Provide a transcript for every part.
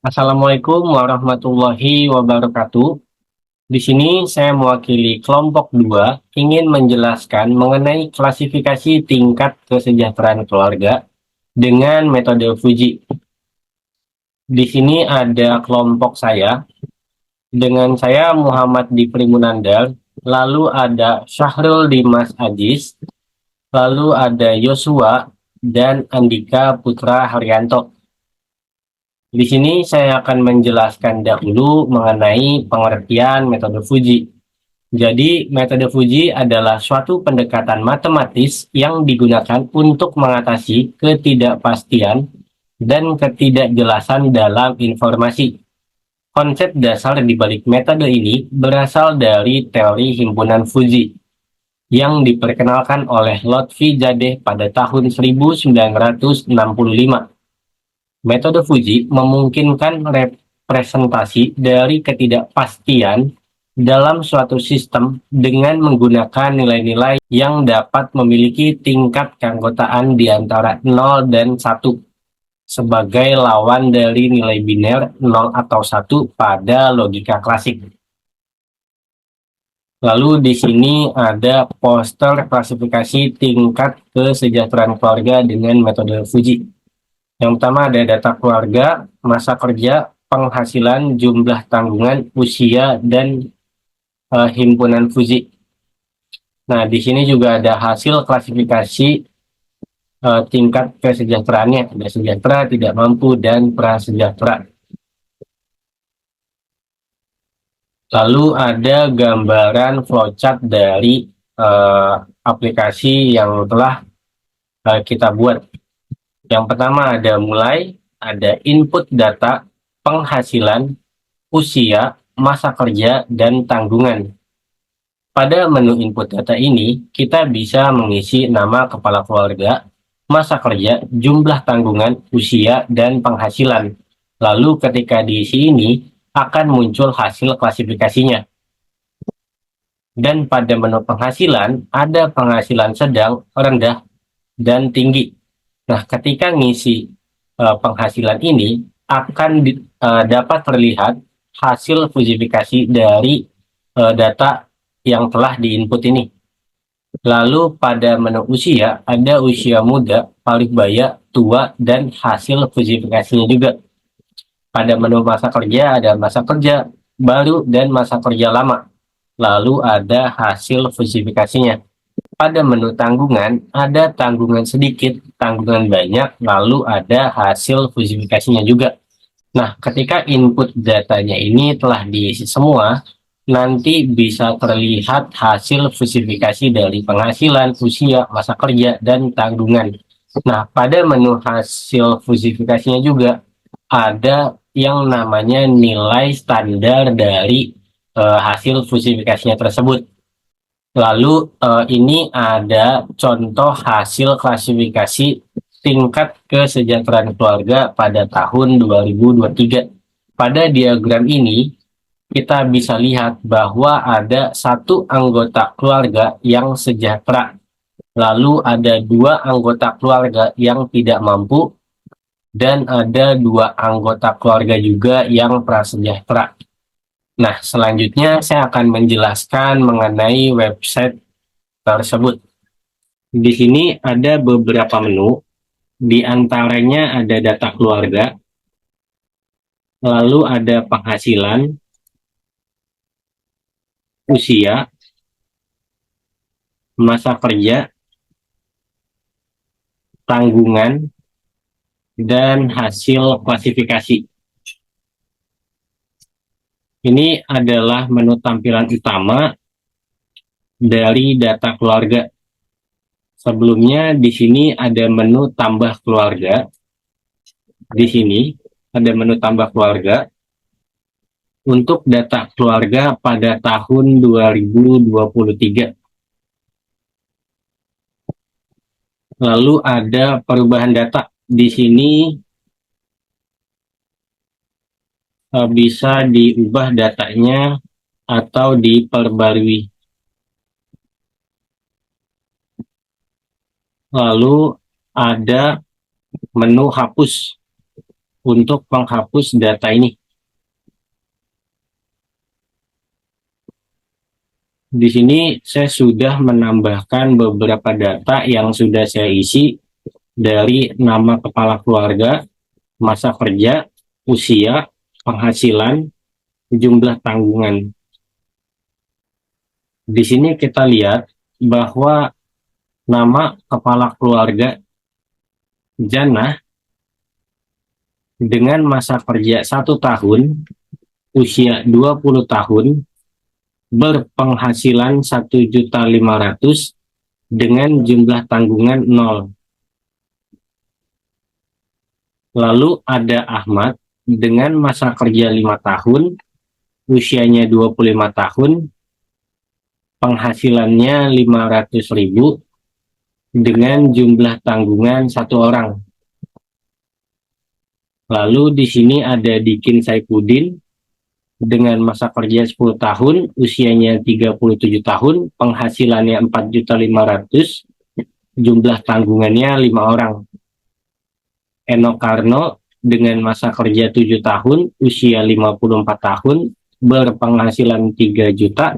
Assalamualaikum warahmatullahi wabarakatuh. Di sini saya mewakili kelompok 2 ingin menjelaskan mengenai klasifikasi tingkat kesejahteraan keluarga dengan metode Fuji. Di sini ada kelompok saya, dengan saya Muhammad Dipri Munandar, lalu ada Syahrul Dimas Aziz, lalu ada Yosua, dan Andika Putra Haryanto. Di sini saya akan menjelaskan dahulu mengenai pengertian metode Fuji. Jadi, metode Fuji adalah suatu pendekatan matematis yang digunakan untuk mengatasi ketidakpastian dan ketidakjelasan dalam informasi. Konsep dasar di balik metode ini berasal dari teori himpunan Fuji yang diperkenalkan oleh Lotfi Zadeh pada tahun 1965. Metode Fuji memungkinkan representasi dari ketidakpastian dalam suatu sistem dengan menggunakan nilai-nilai yang dapat memiliki tingkat keanggotaan di antara 0 dan 1 sebagai lawan dari nilai biner 0 atau 1 pada logika klasik. Lalu di sini ada poster klasifikasi tingkat kesejahteraan keluarga dengan metode Fuji. Yang pertama ada data keluarga, masa kerja, penghasilan, jumlah tanggungan, usia, dan himpunan Fuji. Nah, di sini juga ada hasil klasifikasi tingkat kesejahteraannya. Ada sejahtera, tidak mampu, dan prasejahtera. Lalu ada gambaran flowchart dari aplikasi yang telah kita buat. Yang pertama ada mulai, ada input data, penghasilan, usia, masa kerja, dan tanggungan. Pada menu input data ini, kita bisa mengisi nama kepala keluarga, masa kerja, jumlah tanggungan, usia, dan penghasilan. Lalu ketika diisi ini, akan muncul hasil klasifikasinya. Dan pada menu penghasilan, ada penghasilan sedang, rendah, dan tinggi. Nah, ketika ngisi penghasilan ini, akan dapat terlihat hasil fusifikasi dari data yang telah diinput ini. Lalu pada menu usia, ada usia muda, paruh baya, tua, dan hasil fusifikasinya juga. Pada menu masa kerja, ada masa kerja baru dan masa kerja lama. Lalu ada hasil fusifikasinya. Pada menu tanggungan, ada tanggungan sedikit, tanggungan banyak, lalu ada hasil fusifikasinya juga. Nah, ketika input datanya ini telah diisi semua, nanti bisa terlihat hasil fusifikasi dari penghasilan, usia, masa kerja, dan tanggungan. Nah, pada menu hasil fusifikasinya juga ada yang namanya nilai standar dari hasil fusifikasinya tersebut. Lalu ini ada contoh hasil klasifikasi tingkat kesejahteraan keluarga pada tahun 2023. Pada diagram ini, kita bisa lihat bahwa ada satu anggota keluarga yang sejahtera. Lalu ada dua anggota keluarga yang tidak mampu, dan ada dua anggota keluarga juga yang prasejahtera. Nah, selanjutnya saya akan menjelaskan mengenai website tersebut. Di sini ada beberapa menu, di antaranya ada data keluarga, lalu ada penghasilan, usia, masa kerja, tanggungan, dan hasil klasifikasi. Ini adalah menu tampilan utama dari data keluarga. Sebelumnya di sini ada menu tambah keluarga. Di sini ada menu tambah keluarga untuk data keluarga pada tahun 2023. Lalu ada perubahan data. Di sini bisa diubah datanya atau diperbarui. Lalu ada menu hapus. untuk menghapus data ini. Di sini saya sudah menambahkan beberapa data yang sudah saya isi dari nama kepala keluarga, masa kerja, usia, penghasilan, jumlah tanggungan. Di sini kita lihat bahwa nama kepala keluarga Jannah dengan masa kerja 1 tahun, usia 20 tahun, berpenghasilan 1.500.000 dengan jumlah tanggungan 0. Lalu ada Ahmad dengan masa kerja 5 tahun, usianya 25 tahun, penghasilannya 500.000 dengan jumlah tanggungan 1 orang. Lalu di sini ada Dikin Saifuddin dengan masa kerja 10 tahun, usianya 37 tahun, penghasilannya 4.500.000, jumlah tanggungannya 5 orang. Eno Karno dengan masa kerja 7 tahun, usia 54 tahun, berpenghasilan 3 juta,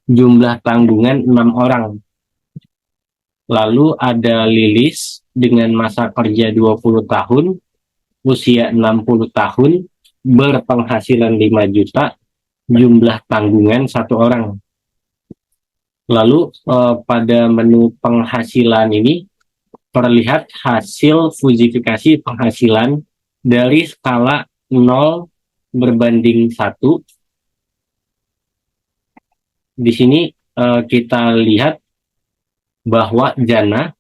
jumlah tanggungan 6 orang. Lalu ada Lilis dengan masa kerja 20 tahun, usia 60 tahun, berpenghasilan 5 juta, jumlah tanggungan 1 orang. Lalu pada menu penghasilan ini terlihat hasil fusifikasi penghasilan dari skala 0 berbanding 1. Di sini kita lihat bahwa Jannah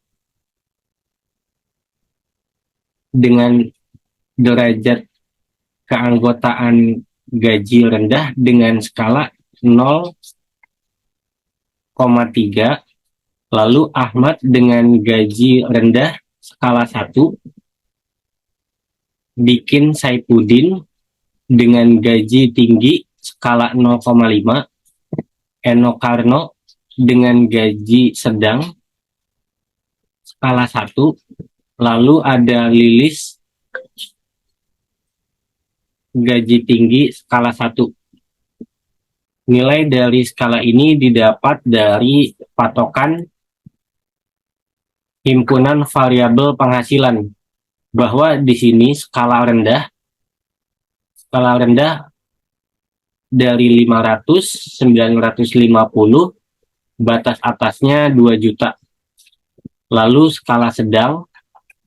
dengan derajat keanggotaan gaji rendah dengan skala 0,3, lalu Ahmad dengan gaji rendah skala 1, Dikin Saifuddin dengan gaji tinggi skala 0,5, Eno Karno dengan gaji sedang skala 1, lalu ada Lilis gaji tinggi skala 1. Nilai dari skala ini didapat dari patokan himpunan variabel penghasilan, bahwa di sini skala rendah dari 500, 950, batas atasnya 2 juta. Lalu skala sedang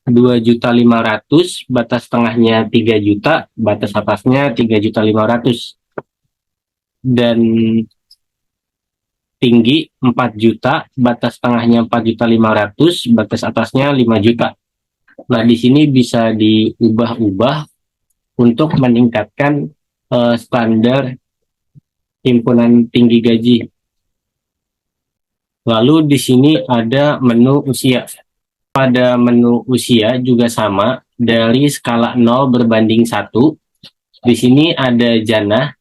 2.500.000, batas tengahnya 3 juta, batas atasnya 3.500.000. Dan tinggi 4 juta, batas tengahnya 4.500.000, batas atasnya 5 juta. Nah, di sini bisa diubah-ubah untuk meningkatkan standar himpunan tinggi gaji. Lalu di sini ada menu usia. Pada menu usia juga sama, dari skala 0 berbanding 1. Di sini ada Jannah,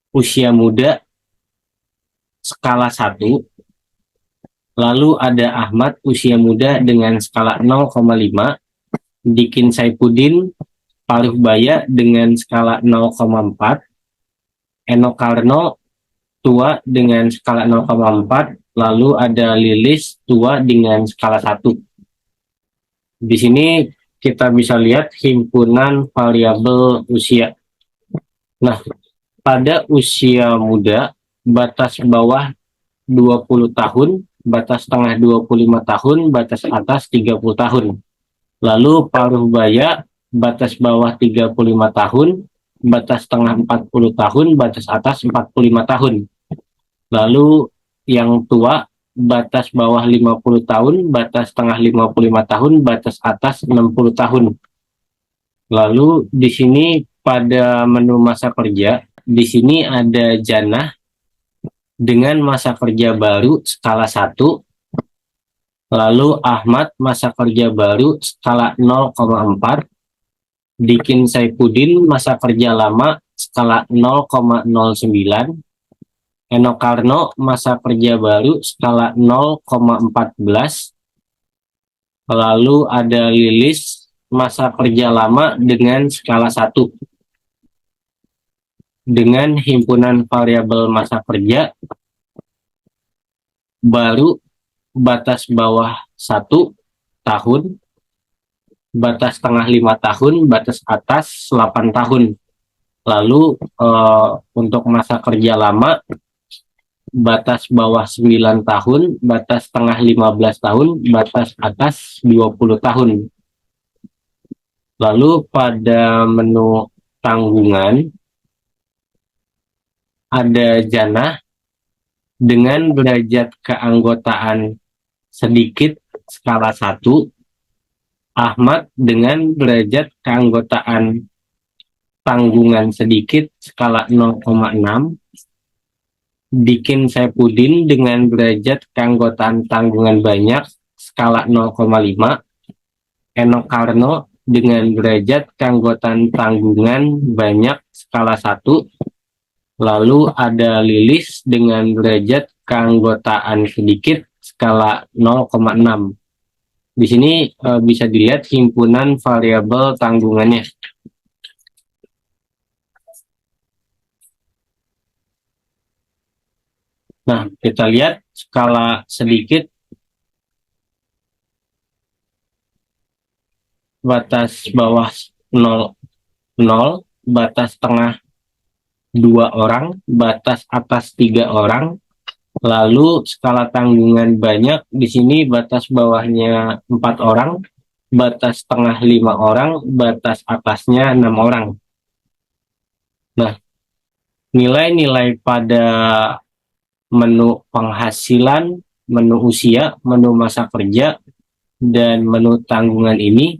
usia muda, skala 1. Lalu ada Ahmad, usia muda dengan skala 0,5. Dikin Saifuddin, paruh baya dengan skala 0,4. Eno Karno, tua dengan skala 0,4. Lalu ada Lilis, tua dengan skala 1. Di sini kita bisa lihat himpunan variabel usia. Nah, pada usia muda, batas bawah 20 tahun, batas tengah 25 tahun, batas atas 30 tahun. Lalu paruh baya, batas bawah 35 tahun, batas tengah 40 tahun, batas atas 45 tahun. Lalu yang tua, batas bawah 50 tahun, batas tengah 55 tahun, batas atas 60 tahun. Lalu di sini pada menu masa kerja, di sini ada Jannah dengan masa kerja baru skala 1, lalu Ahmad masa kerja baru skala 0,4, Dikin Saifuddin masa kerja lama skala 0,09, Eno Karno masa kerja baru skala 0,14, lalu ada Lilis masa kerja lama dengan skala 1 dengan himpunan variabel masa kerja, baru batas bawah 1 tahun, batas tengah 5 tahun, batas atas 8 tahun. Lalu untuk masa kerja lama, batas bawah 9 tahun, batas tengah 15 tahun, batas atas 20 tahun. Lalu pada menu tanggungan, ada Janah dengan derajat keanggotaan sedikit skala 1, Ahmad dengan derajat keanggotaan tanggungan sedikit skala 0,6, Dikin Saipudin dengan derajat keanggotaan tanggungan banyak skala 0,5, Enok Karno dengan derajat keanggotaan tanggungan banyak skala 1, lalu ada Lilis dengan derajat keanggotaan sedikit skala 0,6. Di sini bisa dilihat himpunan variabel tanggungannya. Nah, kita lihat skala sedikit, batas bawah 0, batas tengah 2 orang, batas atas 3 orang, lalu skala tanggungan banyak, di sini batas bawahnya 4 orang, batas tengah 5 orang, batas atasnya 6 orang. Nah, nilai-nilai pada menu penghasilan, menu usia, menu masa kerja, dan menu tanggungan ini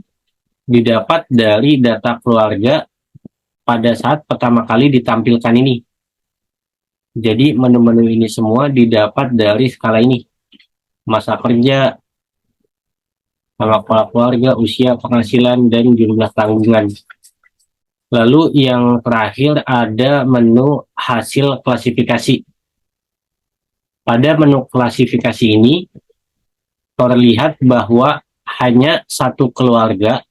didapat dari data keluarga pada saat pertama kali ditampilkan ini. Jadi menu-menu ini semua didapat dari skala ini. Masa kerja, nama kepala keluarga, usia, penghasilan, dan jumlah tanggungan. Lalu yang terakhir ada menu hasil klasifikasi. Pada menu klasifikasi ini terlihat bahwa hanya satu keluarga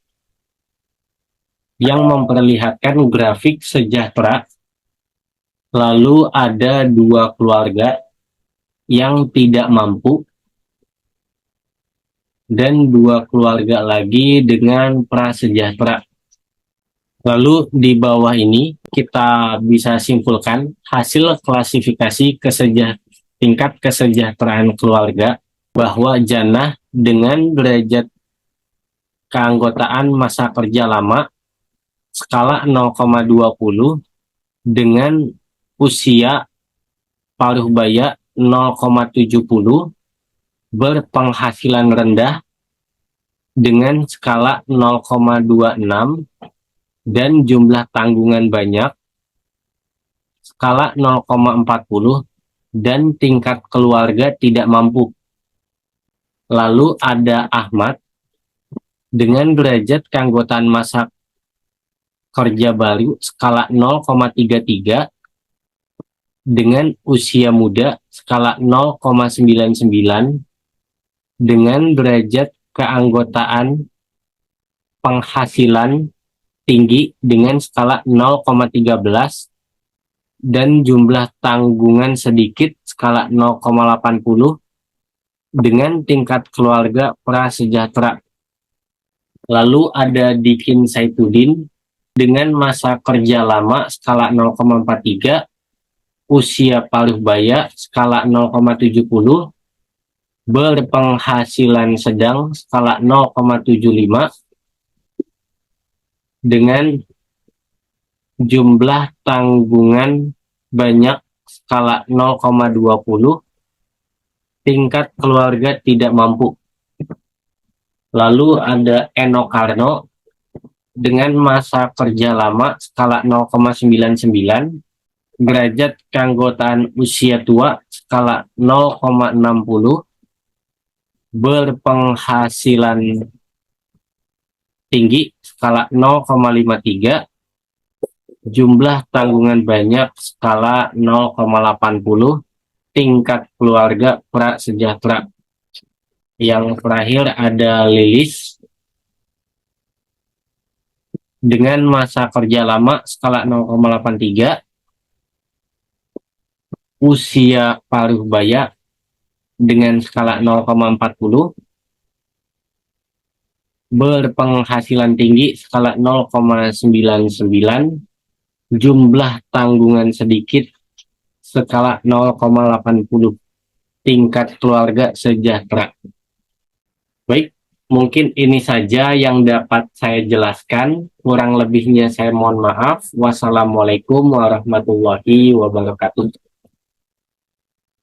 yang memperlihatkan grafik sejahtera, lalu ada 2 keluarga yang tidak mampu, dan 2 keluarga lagi dengan prasejahtera. Lalu di bawah ini kita bisa simpulkan hasil klasifikasi tingkat kesejahteraan keluarga bahwa Janah dengan derajat keanggotaan masa kerja lama skala 0,20 dengan usia paruh baya 0,70, berpenghasilan rendah dengan skala 0,26 dan jumlah tanggungan banyak skala 0,40 dan tingkat keluarga tidak mampu. Lalu ada Ahmad dengan derajat keanggotaan masa kerja baru skala 0,33 dengan usia muda skala 0,99 dengan derajat keanggotaan penghasilan tinggi dengan skala 0,13 dan jumlah tanggungan sedikit skala 0,80 dengan tingkat keluarga prasejahtera. Lalu ada Dikin Saipudin dengan masa kerja lama skala 0,43, usia paruh baya skala 0,70, berpenghasilan sedang skala 0,75 dengan jumlah tanggungan banyak skala 0,20, tingkat keluarga tidak mampu. Lalu ada Enok Karno dengan masa kerja lama skala 0,99, derajat keanggotaan usia tua skala 0,60, berpenghasilan tinggi skala 0,53, jumlah tanggungan banyak skala 0,80, tingkat keluarga prasejahtera. Yang terakhir ada Lilis dengan masa kerja lama skala 0,83, usia paruh baya dengan skala 0,40, berpenghasilan tinggi skala 0,99, jumlah tanggungan sedikit skala 0,80, tingkat keluarga sejahtera. Baik, mungkin ini saja yang dapat saya jelaskan. Kurang lebihnya saya mohon maaf. Wassalamualaikum warahmatullahi wabarakatuh.